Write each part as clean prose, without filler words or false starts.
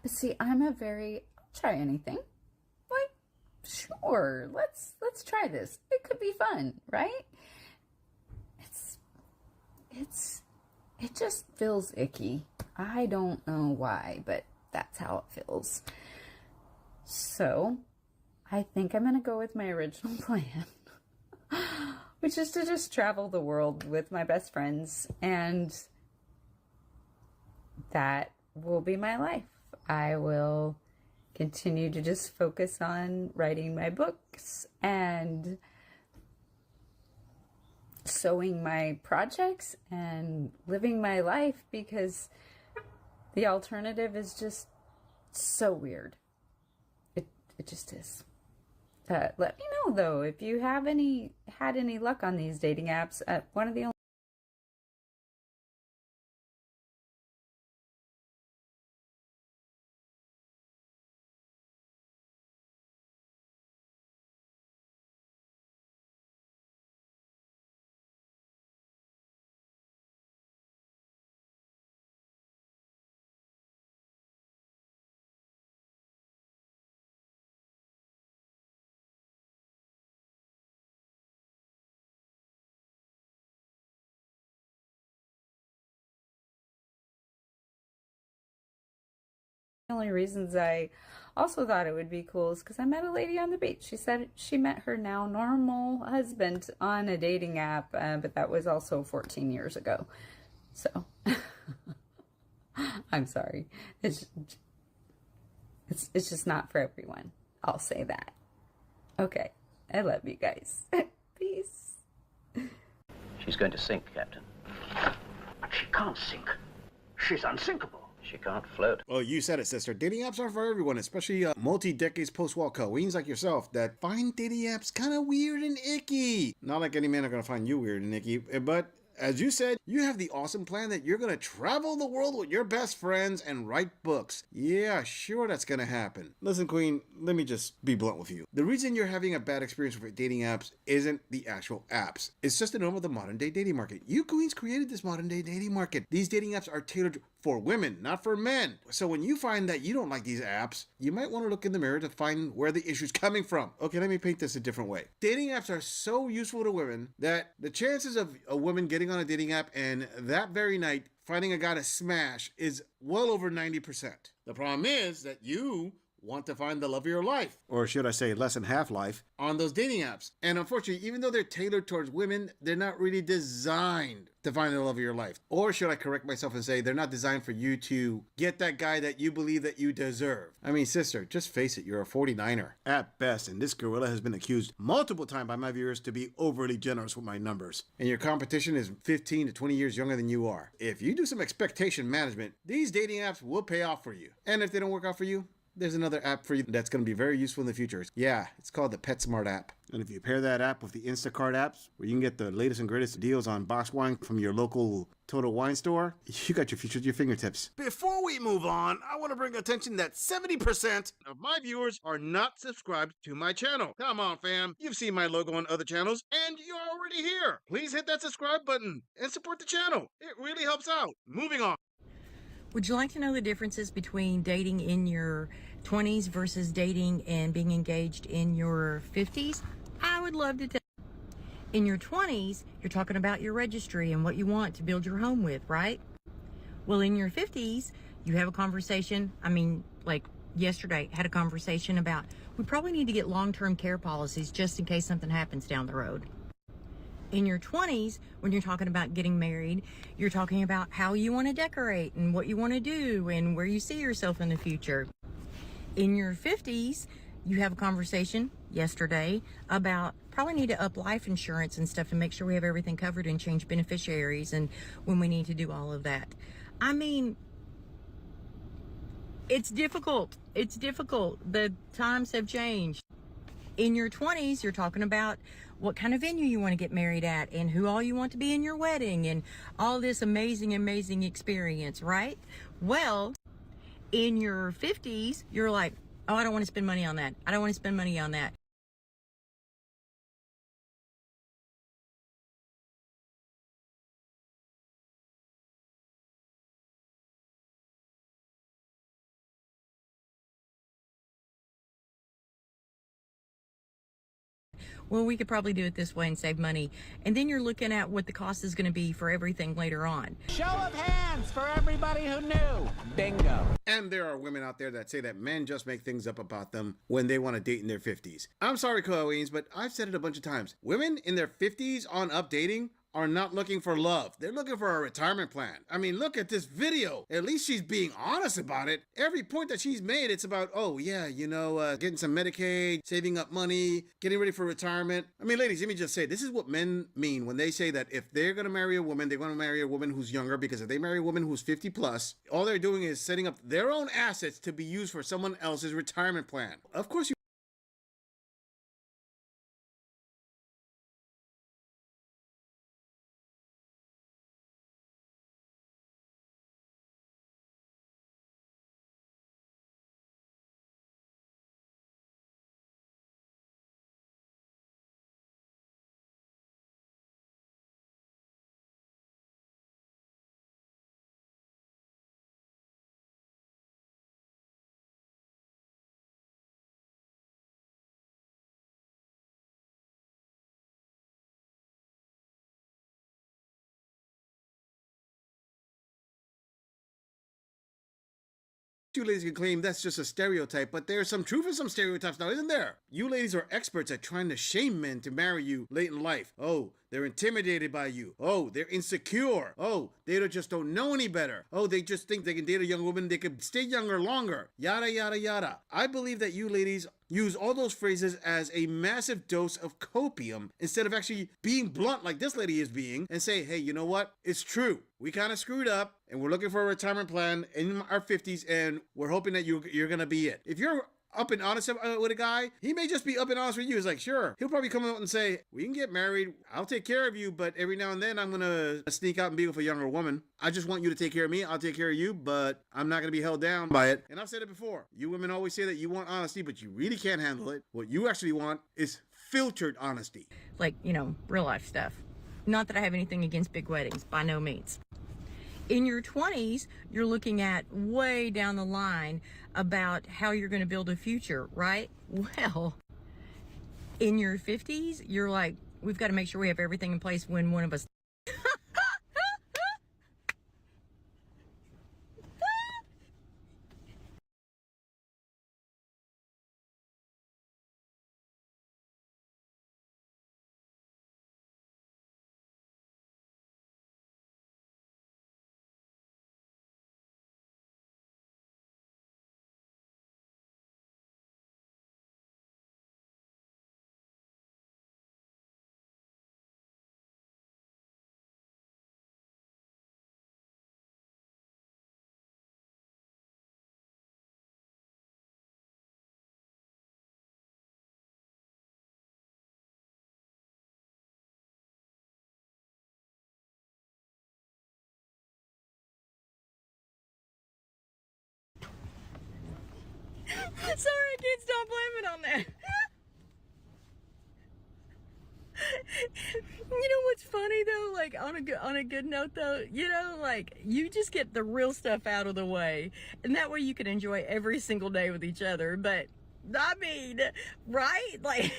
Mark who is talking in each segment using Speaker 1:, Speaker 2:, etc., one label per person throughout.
Speaker 1: But see, I'm a very try anything. Like, sure, let's try this. It could be fun, right? It's it's it just feels icky. I don't know why, but that's how it feels. So, I think I'm gonna go with my original plan, which is to just travel the world with my best friends, and that will be my life. I will continue to just focus on writing my books and sewing my projects and living my life, because the alternative is just so weird. It just is. Let me know though if you have had any luck on these dating apps. One of the only reasons I also thought it would be cool is because I met a lady on the beach. She said she met her now normal husband on a dating app, but that was also 14 years ago. So I'm sorry. It's just not for everyone. I'll say that. Okay. I love you guys. Peace.
Speaker 2: She's going to sink, Captain.
Speaker 3: But she can't sink. She's unsinkable.
Speaker 2: She can't float.
Speaker 4: Well, you said it, sister. Dating apps are for everyone, especially multi-decades post-war queens like yourself that find dating apps kind of weird and icky. Not like any men are going to find you weird and icky, but as you said, you have the awesome plan that you're going to travel the world with your best friends and write books. Yeah, sure that's going to happen. Listen, Queen, let me just be blunt with you. The reason you're having a bad experience with dating apps isn't the actual apps. It's just the norm of the modern day dating market. You queens created this modern day dating market. These dating apps are tailored for women, not for men. So when you find that you don't like these apps, you might want to look in the mirror to find where the issue's coming from. Okay, let me paint this a different way. Dating apps are so useful to women that the chances of a woman getting on a dating app and that very night finding a guy to smash is well over 90%. The problem is that you want to find the love of your life, or should I say less than half life, on those dating apps. And unfortunately, even though they're tailored towards women, they're not really designed to find the love of your life. Or should I correct myself and say they're not designed for you to get that guy that you believe that you deserve. I mean, sister, just face it, you're a 49er at best, and this gorilla has been accused multiple times by my viewers to be overly generous with my numbers. And your competition is 15 to 20 years younger than you are. If you do some expectation management, these dating apps will pay off for you. And if they don't work out for you, there's another app for you that's going to be very useful in the future. Yeah, it's called the PetSmart app. And if you pair that app with the Instacart apps, where you can get the latest and greatest deals on boxed wine from your local Total Wine store, you got your future at your fingertips. Before we move on, I want to bring attention that 70% of my viewers are not subscribed to my channel. Come on, fam. You've seen my logo on other channels, and you're already here. Please hit that subscribe button and support the channel. It really helps out. Moving on.
Speaker 5: Would you like to know the differences between dating in your 20s versus dating and being engaged in your 50s? I would love to tell. In your 20s, you're talking about your registry and what you want to build your home with, right? Well, in your 50s, you have a conversation. I mean, like yesterday, had a conversation about we probably need to get long-term care policies just in case something happens down the road. In your 20s, when you're talking about getting married, you're talking about how you want to decorate and what you want to do and where you see yourself in the future. In your 50s, you have a conversation yesterday about probably need to up life insurance and stuff and make sure we have everything covered and change beneficiaries and when we need to do all of that. I mean, it's difficult. It's difficult. The times have changed. In your 20s, you're talking about what kind of venue you want to get married at and who all you want to be in your wedding and all this amazing, amazing experience, right? Well, in your 50s, you're like, oh, I don't want to spend money on that. I don't want to spend money on that. well, we could probably do it this way and save money. And then you're looking at what the cost is going to be for everything later on.
Speaker 6: Show of hands for everybody who knew. Bingo.
Speaker 4: And there are women out there that say that men just make things up about them when they want to date in their 50s. I'm sorry, Queens, but I've said it a bunch of times. Women in their 50s on up dating are not looking for love. They're looking for a retirement plan. I mean, look at this video. At least she's being honest about it. Every point that she's made, it's about, oh yeah, you know, getting some Medicaid, saving up money, getting ready for retirement. I mean, ladies, let me just say, this is what men mean when they say that if they're gonna marry a woman, they're gonna marry a woman who's younger, because if they marry a woman who's 50 plus, all they're doing is setting up their own assets to be used for someone else's retirement plan. Of course you ladies can claim that's just a stereotype, but there's some truth in some stereotypes now, isn't there? You ladies are experts at trying to shame men to marry you late in life. Oh, they're intimidated by you. Oh, they're insecure. Oh, they just don't know any better. Oh, they just think they can date a young woman, they could stay younger longer. Yada, yada, yada. I believe that you ladies use all those phrases as a massive dose of copium instead of actually being blunt like this lady is being and say, hey, you know what? It's true. We kind of screwed up and we're looking for a retirement plan in our 50s and we're hoping that you're going to be it. If you're up and honest with a guy, he may just be up and honest with you. He's like, sure. He'll probably come out and say, we can get married. I'll take care of you, but every now and then I'm going to sneak out and be with a younger woman. I just want you to take care of me. I'll take care of you, but I'm not going to be held down by it. And I've said it before. You women always say that you want honesty, but you really can't handle it. What you actually want is filtered honesty.
Speaker 5: Like, you know, real life stuff. Not that I have anything against big weddings, by no means. In your 20s, you're looking at way down the line about how you're going to build a future, right? Well, in your 50s, you're like, we've got to make sure we have everything in place when one of us Sorry, I can't stop laughing on that. You know what's funny though? Like on a good note though, you know, like you just get the real stuff out of the way, and that way you can enjoy every single day with each other. But I mean, right? Like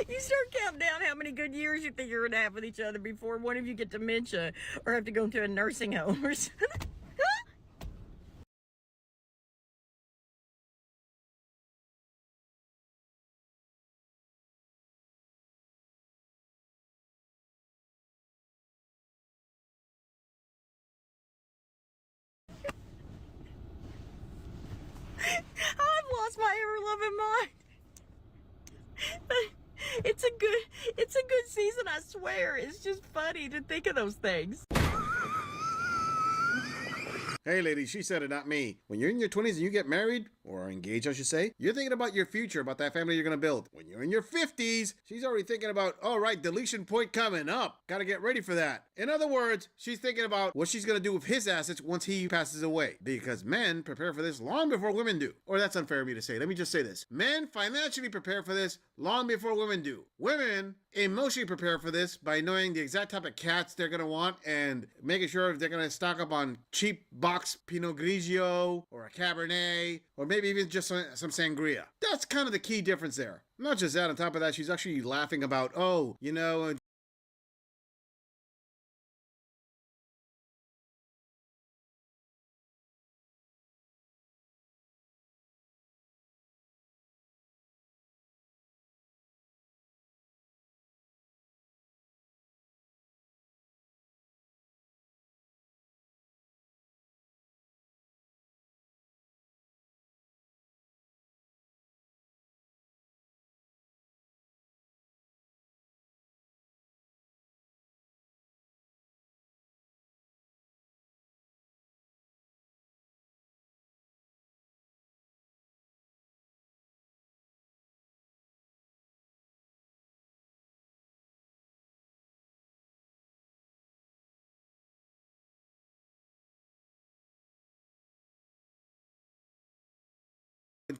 Speaker 5: you start counting down how many good years you think you're gonna have with each other before one of you get dementia or have to go to a nursing home or something. I've lost my ever-loving mind. It's a good season, I swear. It's just funny to think of those things.
Speaker 4: Hey ladies, she said it, not me. When you're in your 20s and you get married, or engaged I should say, you're thinking about your future, about that family you're gonna build. When you're in your 50s, she's already thinking about, all right, deletion point coming up. Gotta get ready for that. In other words, she's thinking about what she's gonna do with his assets once he passes away. Because men prepare for this long before women do. Or that's unfair of me to say. Let me just say this. Men financially prepare for this long before women do. Women emotionally prepare for this by knowing the exact type of cats they're gonna want and making sure if they're gonna stock up on cheap box Pinot Grigio or a Cabernet or maybe even just some sangria. That's kind of the key difference there. Not just that, on top of that, she's actually laughing about, oh, you know,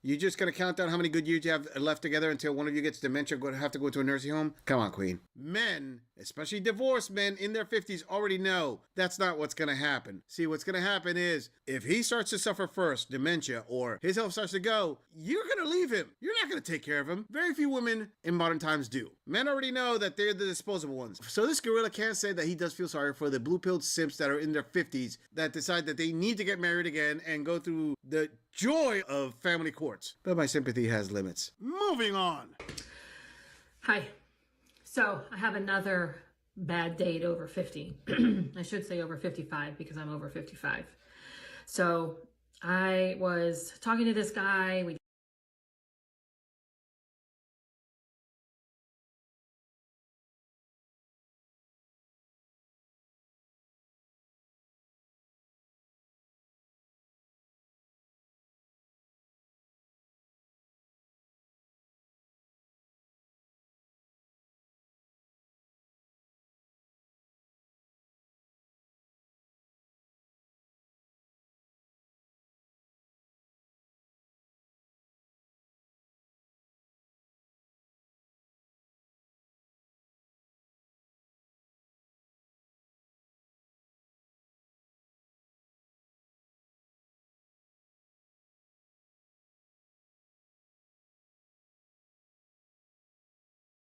Speaker 4: you just gonna count down how many good years you have left together until one of you gets dementia, have to go to a nursing home? Come on, Queen. Men, especially divorced men in their 50s, already know that's not what's gonna happen. See, what's gonna happen is if he starts to suffer first, dementia, or his health starts to go, you're gonna leave him. You're not gonna take care of him. Very few women in modern times do. Men already know that they're the disposable ones. So this gorilla can't say that he does feel sorry for the blue-pilled simps that are in their 50s that decide that they need to get married again and go through the joy of family courts. But my sympathy has limits. Moving on.
Speaker 7: Hi. So I have another bad date over 50. I should say over 55 because I'm over 55. So I was talking to this guy.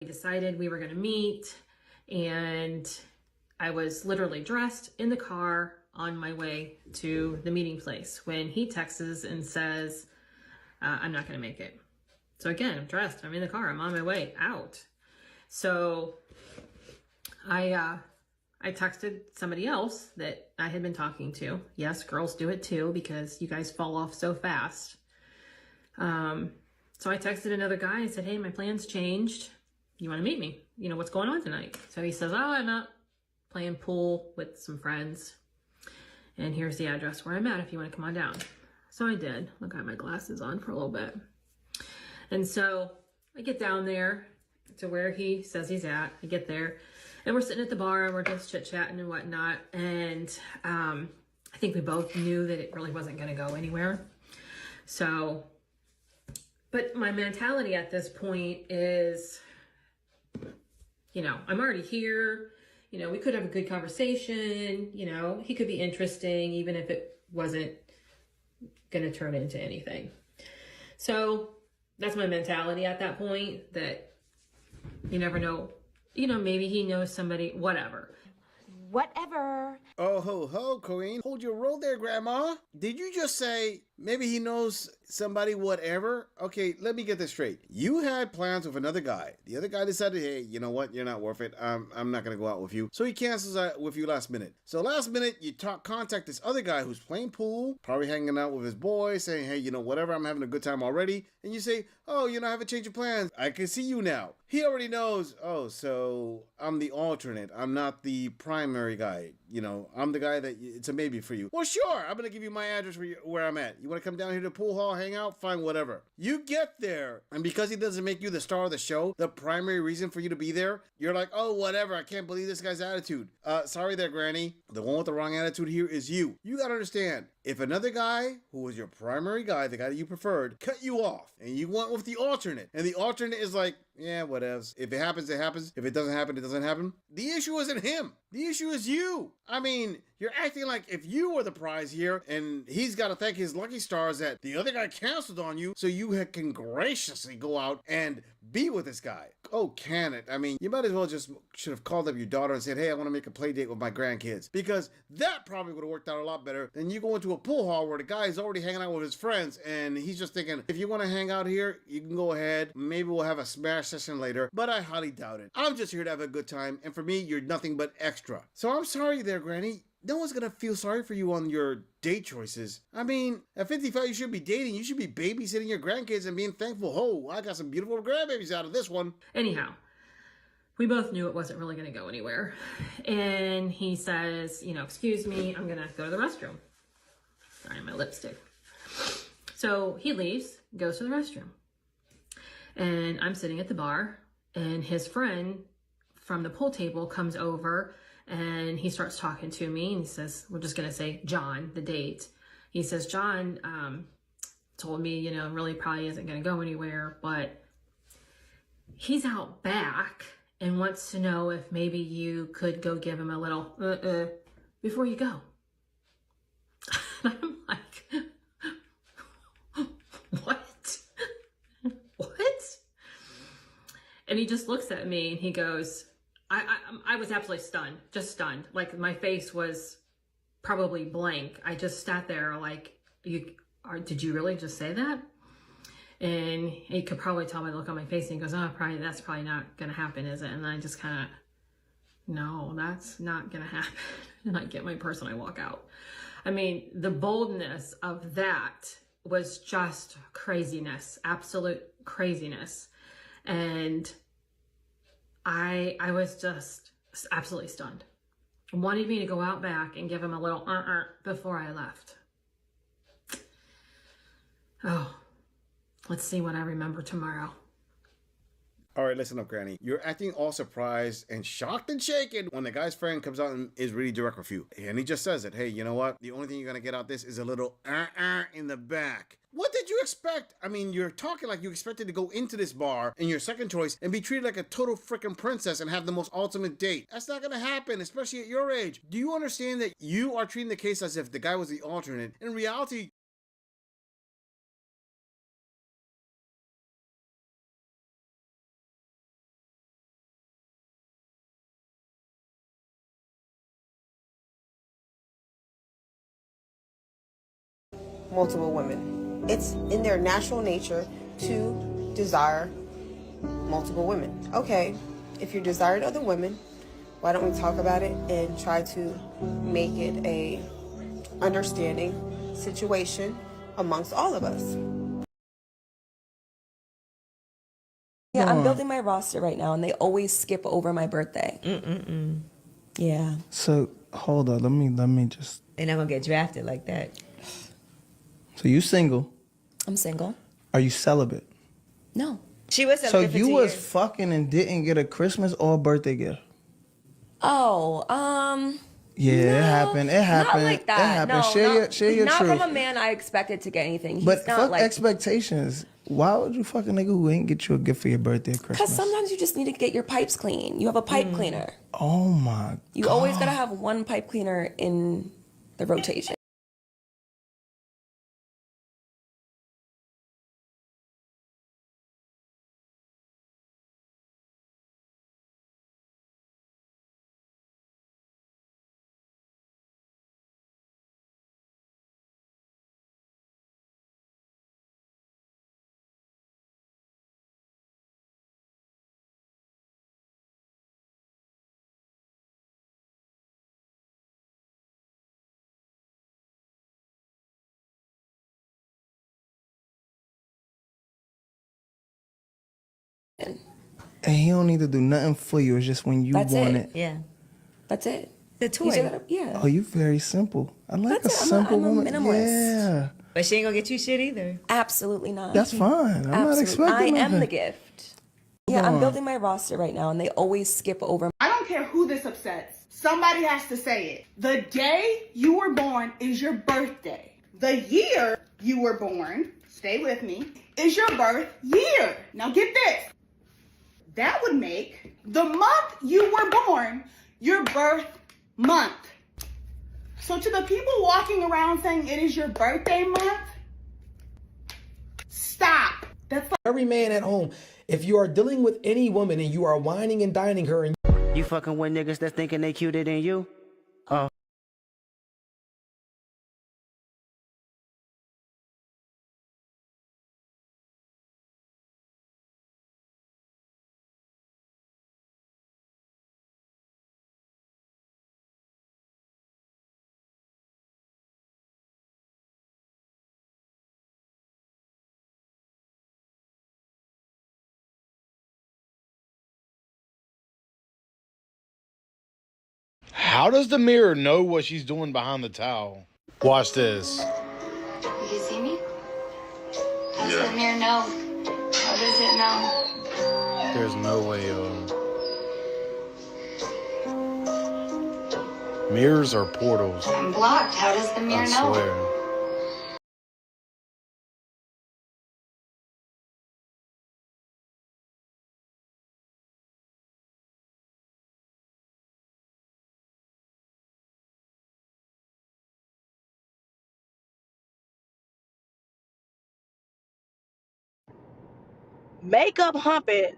Speaker 7: We decided we were going to meet, and I was literally dressed in the car on my way to the meeting place when he texts and says, I'm not going to make it. So again, I'm dressed, I'm in the car, I'm on my way out. So I texted somebody else that I had been talking to. Yes, girls do it too because you guys fall off so fast. So I texted another guy and said, hey, my plans changed. You want to meet me? You know, what's going on tonight? So he says, oh, I'm out playing pool with some friends. And here's the address where I'm at if you want to come on down. So I did. Look, I had my glasses on for a little bit. And so I get down there to where he says he's at. I get there and we're sitting at the bar and we're just chit-chatting and whatnot. And I think we both knew that it really wasn't going to go anywhere. So, but my mentality at this point is, you know, I'm already here. You know, we could have a good conversation. You know, he could be interesting, even if it wasn't going to turn into anything. So that's my mentality at that point, that you never know. You know, maybe he knows somebody, whatever.
Speaker 8: Whatever.
Speaker 4: Oh, ho, ho, Queen. Hold your roll there, Grandma. Did you just say maybe he knows somebody, whatever? Okay, let me get this straight. You had plans with another guy. The other guy decided, hey, you know what? You're not worth it. I'm not going to go out with you. So he cancels out with you last minute. So last minute, you contact this other guy who's playing pool, probably hanging out with his boy, saying, hey, you know, whatever, I'm having a good time already. And you say, oh, you know, I have a change of plans. I can see you now. He already knows, oh, so I'm the alternate. I'm not the primary guy. You know, I'm the guy that it's a maybe for you. Well, sure, I'm going to give you my address where I'm at. You want to come down here to the pool hall, hang out? Fine, whatever. You get there, and because he doesn't make you the star of the show, the primary reason for you to be there, you're like, oh, whatever, I can't believe this guy's attitude. Sorry there, Granny. The one with the wrong attitude here is you. You got to understand, if another guy, who was your primary guy, the guy that you preferred, cut you off, and you went with the alternate, and the alternate is like, yeah, whatevs. If it happens, it happens. If it doesn't happen, it doesn't happen. The issue isn't him. The issue is you. I mean, you're acting like if you were the prize here, and he's got to thank his lucky stars that the other guy canceled on you, so you can graciously go out and be with this guy. Oh, can it? I mean, you might as well just should have called up your daughter and said, hey, I want to make a play date with my grandkids. Because that probably would have worked out a lot better than you go into a pool hall where the guy is already hanging out with his friends and he's just thinking, if you want to hang out here, you can go ahead. Maybe we'll have a smash session later, but I highly doubt it. I'm just here to have a good time, and for me, you're nothing but extra. So I'm sorry there, Granny. No one's gonna feel sorry for you on your date choices. I mean, at 55, you should be dating. You should be babysitting your grandkids and being thankful. Oh, I got some beautiful grandbabies out of this one.
Speaker 7: Anyhow, we both knew it wasn't really going to go anywhere. And he says, you know, excuse me, I'm going to go to the restroom. Sorry, my lipstick. So he leaves, goes to the restroom. And I'm sitting at the bar, and his friend from the pool table comes over, and he starts talking to me, and he says, we're just going to say John, the date. He says, John told me, you know, really probably isn't going to go anywhere, but he's out back and wants to know if maybe you could go give him a little before you go. And I'm like, what? What? And he just looks at me and he goes, I was absolutely stunned, just stunned. Like my face was probably blank. I just sat there like, did you really just say that? And he could probably tell by the look on my face, and he goes, oh, that's probably not going to happen, is it? And I just kind of, no, that's not going to happen. And I get my purse and I walk out. I mean, the boldness of that was just craziness, absolute craziness. And I was just absolutely stunned. Wanted me to go out back and give him a little before I left. Oh, let's see what I remember tomorrow.
Speaker 4: All right, listen up, Granny. You're acting all surprised and shocked and shaken when the guy's friend comes out and is really direct with you. And he just says it. Hey, you know what? The only thing you're going to get out this is a little in the back. What did you expect? I mean, you're talking like you expected to go into this bar in your second choice and be treated like a total freaking princess and have the most ultimate date. That's not going to happen, especially at your age. Do you understand that you are treating the case as if the guy was the alternate? In reality,
Speaker 9: multiple women. It's in their natural nature to desire multiple women. Okay, if you're desiring other women, why don't we talk about it and try to make it a understanding situation amongst all of us?
Speaker 10: Yeah, I'm building my roster right now, and they always skip over my birthday. Yeah.
Speaker 11: So hold on, let me just.
Speaker 5: They're not gonna get drafted like that.
Speaker 11: So you single?
Speaker 10: I'm single.
Speaker 11: Are you celibate?
Speaker 10: No.
Speaker 5: She was
Speaker 11: So
Speaker 5: celibate for
Speaker 11: you
Speaker 5: 2
Speaker 11: was
Speaker 5: years.
Speaker 11: fucking and didn't get a Christmas or a birthday gift?
Speaker 10: Oh,
Speaker 11: Yeah,
Speaker 10: no,
Speaker 11: it happened. It happened.
Speaker 10: Not like that.
Speaker 11: It happened.
Speaker 10: No,
Speaker 11: Share your
Speaker 10: not
Speaker 11: truth.
Speaker 10: from a man I expected to get anything. He's
Speaker 11: But
Speaker 10: not
Speaker 11: fuck
Speaker 10: like,
Speaker 11: expectations. Why would you fuck a nigga who ain't get you a gift for your birthday or
Speaker 10: because
Speaker 11: Christmas?
Speaker 10: sometimes you just need to get your pipes clean. You have a pipe cleaner.
Speaker 11: Oh my God.
Speaker 10: You always gotta have one pipe cleaner in the rotation.
Speaker 11: And he don't need to do nothing for you. It's just when you
Speaker 10: That's
Speaker 11: want
Speaker 10: it.
Speaker 11: it.
Speaker 5: Yeah.
Speaker 10: That's it.
Speaker 5: The
Speaker 10: You
Speaker 5: toy.
Speaker 10: just gotta- yeah.
Speaker 11: Oh, you very simple. I like
Speaker 10: That's
Speaker 11: a
Speaker 10: it.
Speaker 11: simple
Speaker 10: I'm a
Speaker 11: woman.
Speaker 10: minimalist.
Speaker 11: Yeah,
Speaker 5: But she ain't gonna get you shit either.
Speaker 10: Absolutely not.
Speaker 11: that's fine. I'm not
Speaker 10: Absolutely.
Speaker 11: expecting
Speaker 10: I am
Speaker 11: nothing.
Speaker 10: the gift. Yeah, I'm building my roster right now, and they always skip over.
Speaker 12: I don't care who this upsets. Somebody has to say it. The day you were born is your birthday. The year you were born, stay with me, is your birth year. Now get this. That would make the month you were born your birth month. So to the people walking around saying it is your birthday month, stop. That's like
Speaker 13: every man at home If you are dealing with any woman and you are whining and dining her and
Speaker 14: you fucking with niggas that's thinking they cuter than you? Oh.
Speaker 15: How does the mirror know what she's doing behind the towel? Watch this.
Speaker 16: You see me? How does the mirror know? How does it know?
Speaker 15: There's no way, mirrors are portals.
Speaker 16: I'm blocked. How does the mirror
Speaker 15: I
Speaker 16: know?
Speaker 15: swear.
Speaker 17: Makeup humping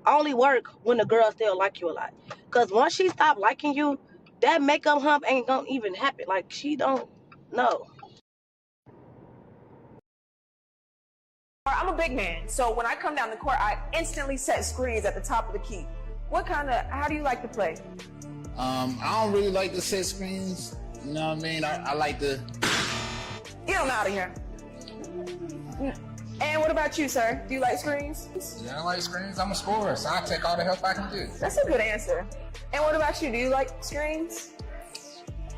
Speaker 17: only work when the girl still like you a lot. Cause once she stop liking you, that makeup hump ain't gonna even happen. Like she don't know.
Speaker 18: I'm a big man, so when I come down the court, I instantly set screens at the top of the key. How do you like to play?
Speaker 19: I don't really like to set screens. You know what I mean? I like to...
Speaker 18: Get them out of here. And what about you, sir? Do you like screens?
Speaker 19: Yeah, I like screens. I'm a scorer, so I take all the help I can do.
Speaker 18: That's a good answer. And what about you? Do you like screens?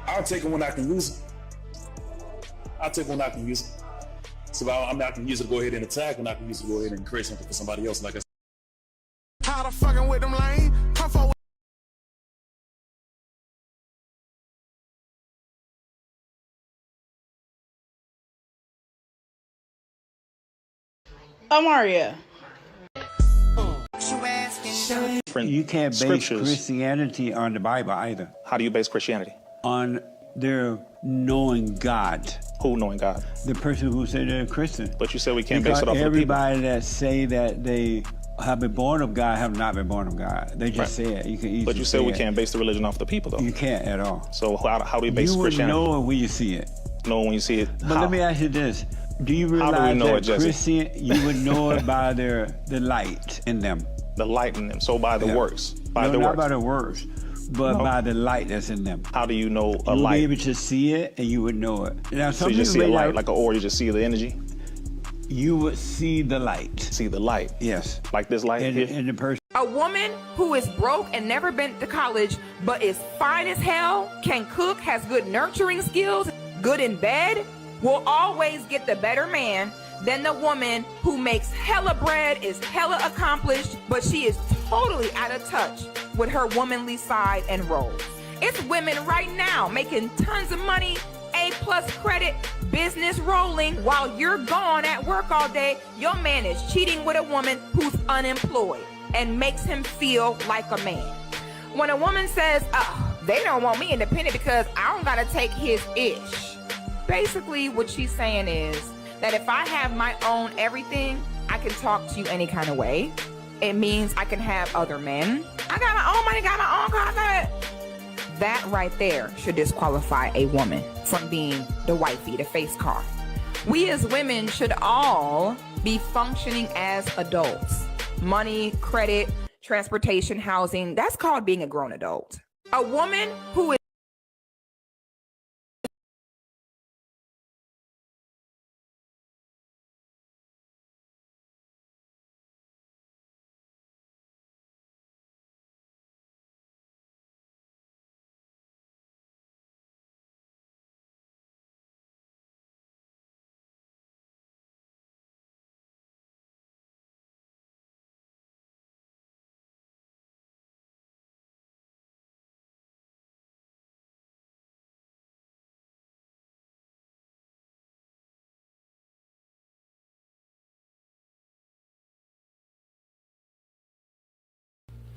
Speaker 20: I'll take them when I can use them. I'll take when I can use them. So I can use it to go ahead and attack, and I can use it to go ahead and create something for somebody else. Like I said.
Speaker 21: Tired of fucking with them lame. Come forward.
Speaker 12: Amaria.
Speaker 22: You can't base Christianity on the Bible either.
Speaker 23: How do you base Christianity?
Speaker 22: On their knowing God.
Speaker 23: Who knowing God?
Speaker 22: The person who said they're a Christian.
Speaker 23: But you said we can't base it off of the people.
Speaker 22: Everybody that say that they have been born of God have not been born of God. They just say it. You can easily
Speaker 23: But you said we can't base the religion off the people, though.
Speaker 22: You can't at all.
Speaker 23: So how do we base Christianity?
Speaker 22: You would know it when you see it.
Speaker 23: Know when you see it.
Speaker 22: But let me ask you this. Do you realize
Speaker 23: how do we know
Speaker 22: that Christian, you would know it by the light in them?
Speaker 23: The light in them. So by the works. By
Speaker 22: no,
Speaker 23: the
Speaker 22: not
Speaker 23: works.
Speaker 22: by the works, but by the light that's in them.
Speaker 23: How do you know a
Speaker 22: you
Speaker 23: light?
Speaker 22: You would be able to see it, and you would know it. Now,
Speaker 23: so you just see a light, like an aura, you just see the energy?
Speaker 22: You would see the light.
Speaker 23: See the light?
Speaker 22: Yes.
Speaker 23: Like this light
Speaker 22: in the person.
Speaker 24: A woman who is broke and never been to college, but is fine as hell, can cook, has good nurturing skills, good in bed, will always get the better man than the woman who makes hella bread, is hella accomplished, but she is totally out of touch with her womanly side and roles. It's women right now making tons of money, A+ credit, business rolling, while you're gone at work all day. Your man is cheating with a woman who's unemployed and makes him feel like a man. When a woman says, oh, they don't want me independent because I don't gotta take his ish. Basically, what she's saying is that if I have my own everything, I can talk to you any kind of way. It means I can have other men. I got my own money, got my own car. That right there should disqualify a woman from being the wifey, the face card. We as women should all be functioning as adults. Money, credit, transportation, housing, that's called being a grown adult. A woman who is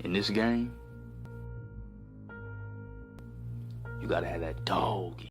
Speaker 3: In this game, you gotta have that dog.